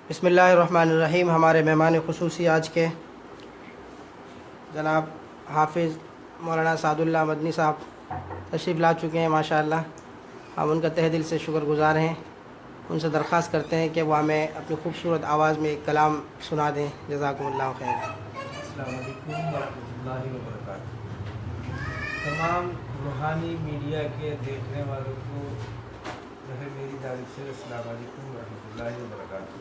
बिस्मिल्लाहिर्रहमानिर्रहीम। हमारे मेहमान ख़ुसूसी आज के जनाब हाफिज़ मौलाना सादुल्लाह मदनी साहब तशरीफ़ ला चुके हैं। माशाअल्लाह हम उनका तहे दिल से शुक्रगुज़ार हैं। उनसे दरख्वास्त करते हैं कि वो हमें अपनी खूबसूरत आवाज़ में एक कलाम सुना दें। जज़ाकुमुल्लाह खैर। अस्सलाम वालेकुम वरहमतुल्लाहि वबरकातुहू। तमाम रूहानी मीडिया के देखने वालों को जो है मेरी तारीफ से अस्सलाम वालेकुम वरहमतुल्लाहि वबरकातुहू।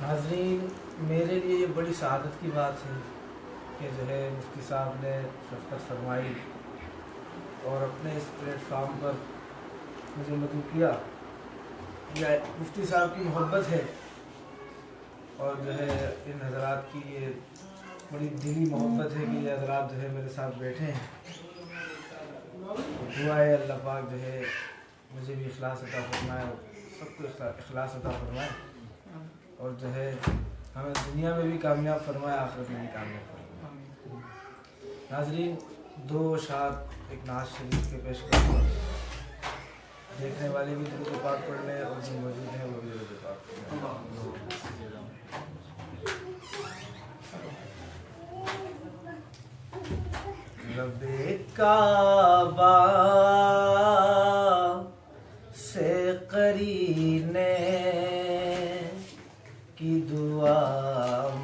नाज़रीन, मेरे लिए ये बड़ी सआदत की बात है कि जो है मुफ्ती साहब ने शफ़क़त फरमाई और अपने इस प्लेटफार्म पर मुझे मदऊ किया। या मुफ्ती साहब की मोहब्बत है और जो है इन हज़रात की ये बड़ी दिली मोहब्बत है कि ये हज़रात जो है मेरे साथ बैठे हैं। दुआ है अल्लाह पाक जो है मुझे भी इखलास अता फरमाए और सबको इखलास अता फरमाए और जो है हमें दुनिया में भी कामयाब फरमाए, आखिरत में भी कामयाब फरमाए। नाज़रीन, दो अशार एक नाज शरीफ के पेश करूँगा। देखने वाले भी दुरूद पाक पढ़ लें और जो मौजूद हैं वो भी दुरूद पाक पढ़ लें। रब्बे काबा से करीने की दुआ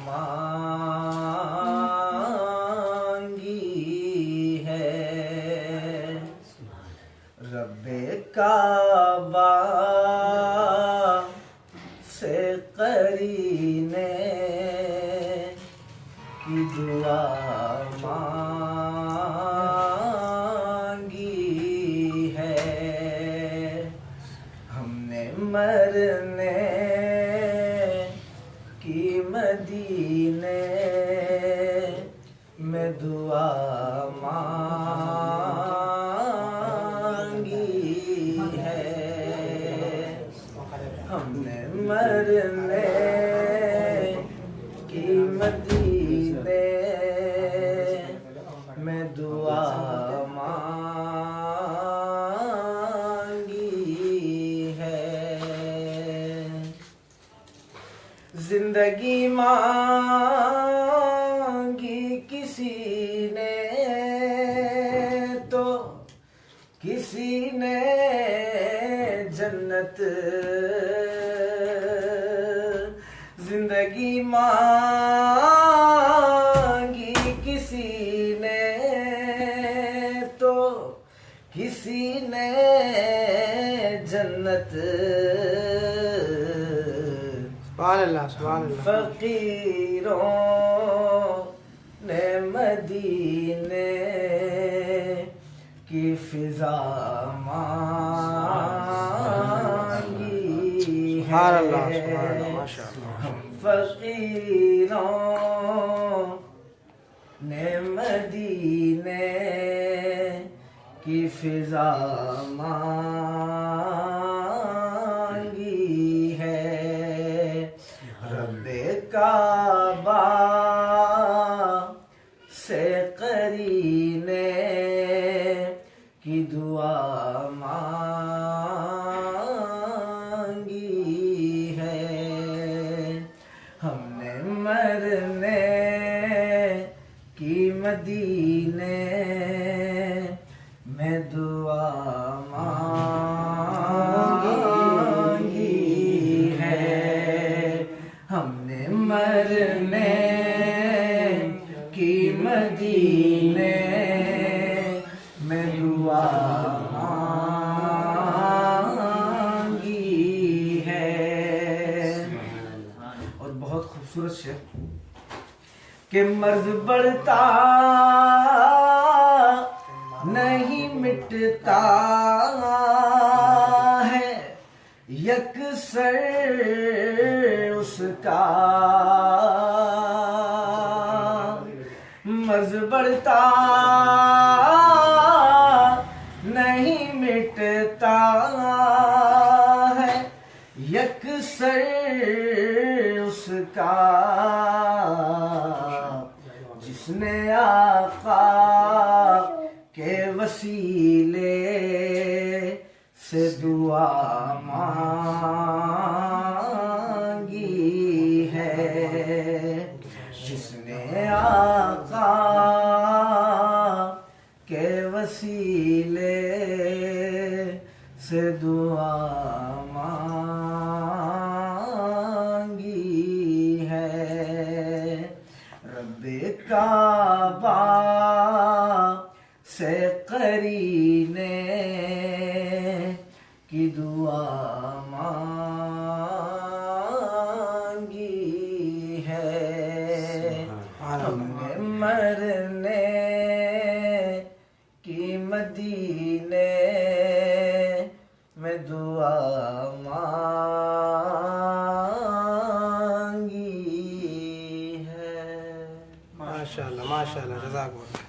मांगी है। रब्बे काबा से करीने की दुआ मांगी है। हमने मरने की मदीने में दुआ मांगी है। हमने मरने की मदीने में दुआ मांगी है। जिंदगी मांगी किसी ने तो किसी ने जन्नत। जिंदगी मांगी किसी ने तो किसी ने जन्नत। सुभान अल्लाह, सुभान अल्लाह। फकीरों ने मदीने की फिजा मांगी है। सुभान अल्लाह, सुभान अल्लाह, माशाअल्लाह। फकीरों ने मदीने की फिजा मांगी है। रब्बे काबा से करीने की दुआ मांगी है। हमने मरने की मदीने में दुआ मांगी है। हमने मरने की मदीने में दुआ मांगी है। और बहुत खूबसूरत शेर कि मर्ज बढ़ता नहीं मिटता है यकसर उसका। मर्ज बढ़ता नहीं मिटता है यकसर उसका। जिसने आका के वसीले से दुआ मांगी जिसने आका के वसीले से दुआ मांगी है, रब्बे काबा से करीने की दुआ मांगी है, हमने मरने की मदीने में दुआ मांगी है। माशाल्लाह माशाल्लाह, जज़ाकल्लाह।